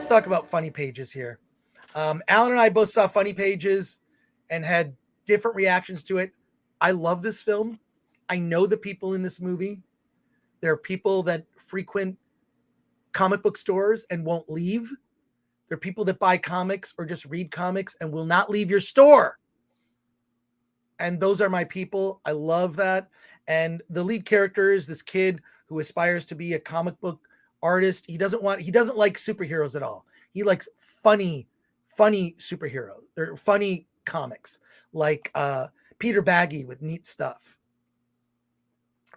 let's talk about Funny Pages here. Alan and I both saw Funny Pages and had different reactions to it. I love this film. I know the people in this movie. There are people that frequent comic book stores and won't leave. There are people that buy comics or just read comics and will not leave your store. And those are my people. I love that. And the lead character is this kid who aspires to be a comic book artist. He doesn't like superheroes at all. He likes funny superheroes. They're funny comics like Peter Baggy with neat stuff.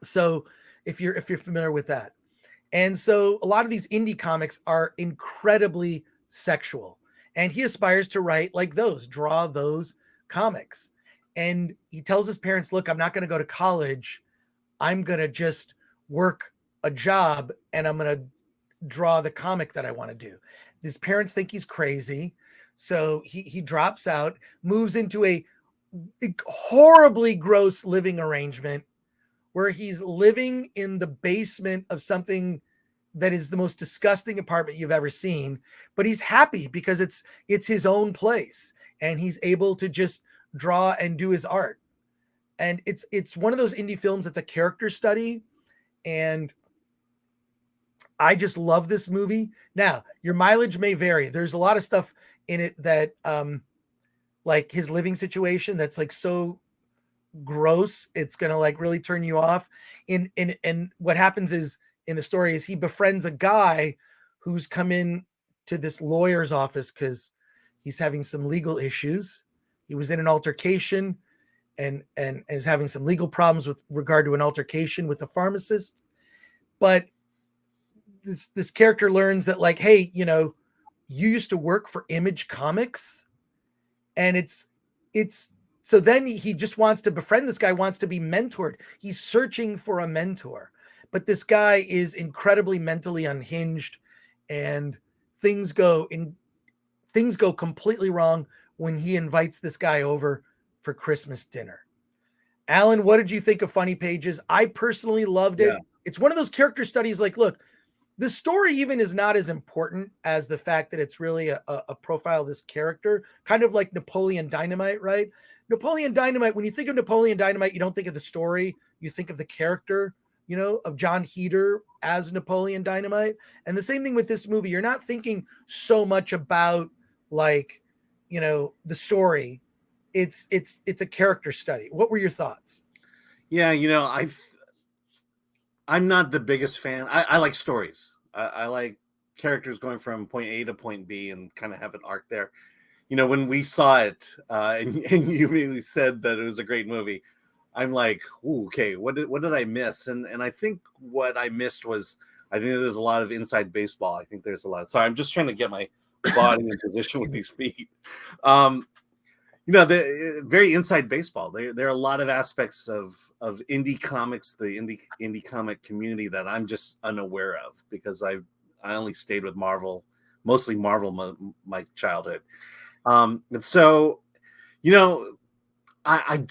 So if you're familiar with that. And so a lot of these indie comics are incredibly sexual. And he aspires to write like those, draw those comics. And he tells his parents, look, I'm not going to go to college. I'm going to just work a job and I'm going to draw the comic that I want to do. His parents think he's crazy. So he drops out, moves into a horribly gross living arrangement where he's living in the basement of something that is the most disgusting apartment you've ever seen, but he's happy because it's his own place and he's able to just draw and do his art. And it's one of those indie films that's a character study, and I just love this movie. Now, your mileage may vary. There's a lot of stuff in it that like his living situation that's like so gross it's gonna like really turn you off. And what happens is in the story is he befriends a guy who's come in to this lawyer's office because he's having some legal issues. He was in an altercation and is having some legal problems with regard to an altercation with a pharmacist. But this character learns that like, hey, you know, you used to work for Image Comics, and it's so then he just wants to befriend this guy, wants to be mentored. He's searching for a mentor, but this guy is incredibly mentally unhinged, and things go completely wrong when he invites this guy over for Christmas dinner. Alan, what did you think of Funny Pages? I personally loved it. Yeah. It's one of those character studies. Like, look, the story even is not as important as the fact that it's really a profile of this character, kind of like Napoleon Dynamite, right? Napoleon Dynamite, when you think of Napoleon Dynamite, you don't think of the story. You think of the character, you know, of John Heder as Napoleon Dynamite. And the same thing with this movie. You're not thinking so much about like, you know, the story. It's a character study. What were your thoughts? Yeah, you know, I'm not the biggest fan. I like stories. I like characters going from point A to point B and kind of have an arc there. You know, when we saw it and you immediately said that it was a great movie, I'm like, ooh, okay, what did I miss? And I think what I missed was, I think there's a lot of inside baseball. I think there's a lot. So I'm just trying to get my body in position with these feet. You know, the very inside baseball. There are a lot of aspects of indie comics, the indie comic community that I'm just unaware of because I only stayed with Marvel, mostly Marvel my childhood. And so, you know, I've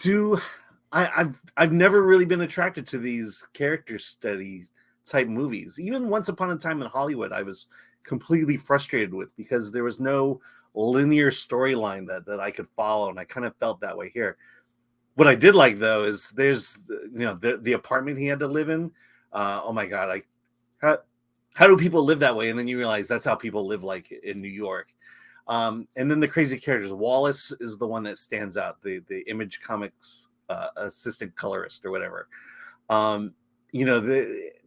never really been attracted to these character study type movies. Even Once Upon a Time in Hollywood, I was completely frustrated with because there was no linear storyline that I could follow, and I kind of felt that way here. What I did like though is there's, you know, the apartment he had to live in. Oh my god, how do people live that way? And then you realize that's how people live like in New York. And then the crazy characters. Wallace is the one that stands out, the Image Comics assistant colorist or whatever. You know,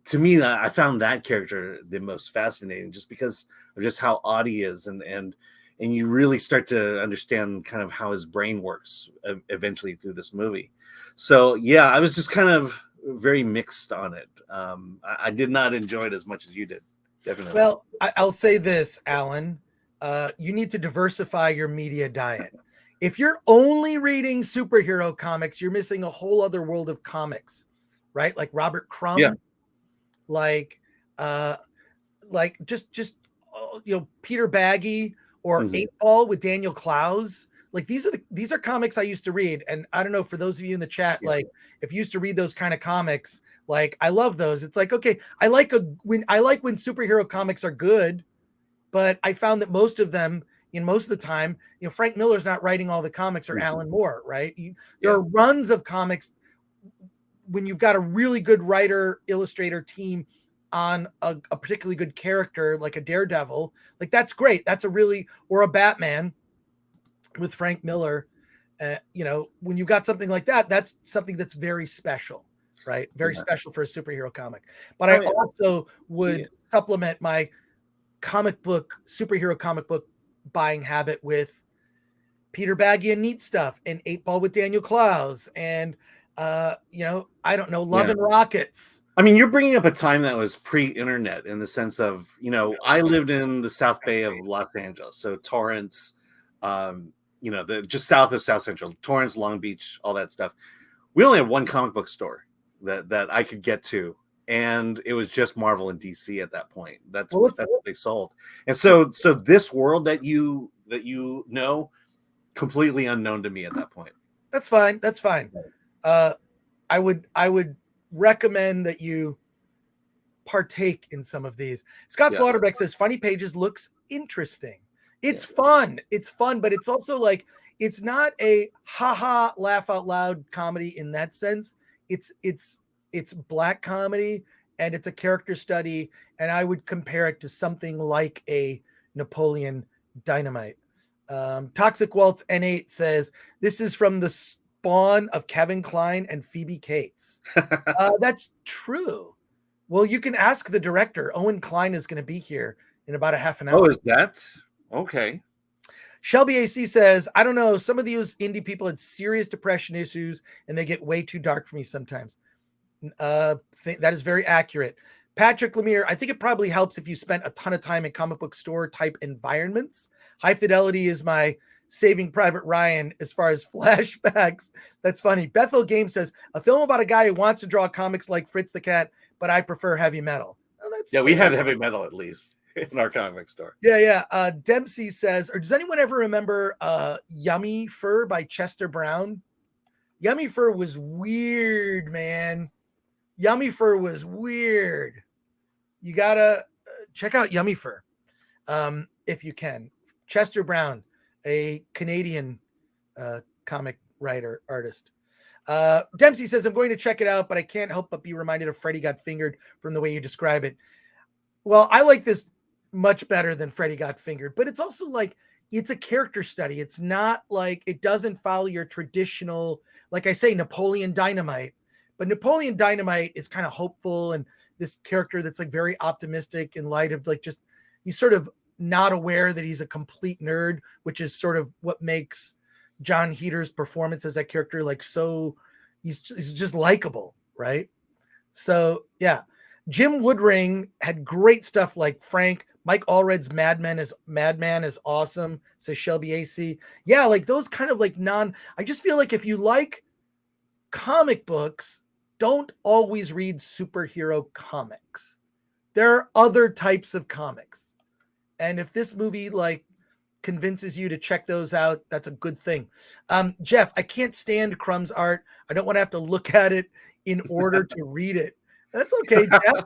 to me, I found that character the most fascinating just because of just how odd he is, and you really start to understand kind of how his brain works eventually through this movie. So yeah, I was just kind of very mixed on it. I did not enjoy it as much as you did. Definitely. Well, I'll say this, Alan. You need to diversify your media diet. If you're only reading superhero comics, you're missing a whole other world of comics, right? Like Robert Crumb, yeah. like just you know, Peter Baggy or 8-Ball with Daniel Clowes. Like these are comics I used to read. And I don't know, for those of you in the chat, like if you used to read those kind of comics, like I love those. It's like, okay, I like when superhero comics are good, but I found that most of them, most of the time, Frank Miller's not writing all the comics or Alan Moore, right? There are runs of comics when you've got a really good writer, illustrator team on a particularly good character, like a Daredevil, like that's great. That's or a Batman with Frank Miller. When you've got something like that, that's something that's very special, right? Very special for a superhero comic. But I also would supplement my superhero comic book buying habit with Peter Baggy and Neat Stuff and 8-Ball with Daniel Clowes and I don't know, Love and Rockets. I mean, you're bringing up a time that was pre-internet in the sense of, I lived in the South Bay of Los Angeles, so Torrance, just south of South Central, Torrance, Long Beach, all that stuff. We only had one comic book store that I could get to, and it was just Marvel and DC at that point. That's what they sold. And so this world that you know, completely unknown to me at that point. That's fine. I would recommend that you partake in some of these. Scott Slaughterbeck says Funny Pages looks interesting. It's fun. It's fun, but it's also like, it's not a haha laugh out loud comedy in that sense. It's black comedy and it's a character study. And I would compare it to something like a Napoleon Dynamite. Toxic Waltz N8 says, this is from the spawn of Kevin Kline and Phoebe Cates. That's true. Well, you can ask the director. Owen Kline is going to be here in about a half an hour. Oh, is that? Okay. Shelby AC says, I don't know. Some of these indie people had serious depression issues and they get way too dark for me sometimes. That is very accurate. Patrick Lemire, I think it probably helps if you spent a ton of time in comic book store type environments. High Fidelity is my Saving Private Ryan as far as flashbacks. That's funny. Bethel Game says, a film about a guy who wants to draw comics like Fritz the Cat, but I prefer heavy metal. Oh, that's we had heavy metal at least in our comic store. Yeah. Dempsey says, or does anyone ever remember Yummy Fur by Chester Brown? Yummy Fur was weird, man. Yummy Fur was weird. You gotta check out Yummy Fur if you can. Chester Brown, a Canadian comic writer, artist. Dempsey says, I'm going to check it out, but I can't help but be reminded of Freddy Got Fingered from the way you describe it. Well, I like this much better than Freddy Got Fingered, but it's also like, it's a character study. It's not like, it doesn't follow your traditional, like I say, Napoleon Dynamite. But Napoleon Dynamite is kind of hopeful and this character that's like very optimistic in light of like just, he's sort of not aware that he's a complete nerd, which is sort of what makes John Heater's performance as that character like so, he's just likable, right? So yeah, Jim Woodring had great stuff like Frank. Mike Allred's Madman is awesome, says Shelby AC. Yeah, like those kind of like I just feel like if you like comic books, don't always read superhero comics. There are other types of comics. And if this movie like convinces you to check those out, that's a good thing. Jeff, I can't stand Crumb's art. I don't want to have to look at it in order to read it. That's okay, Jeff.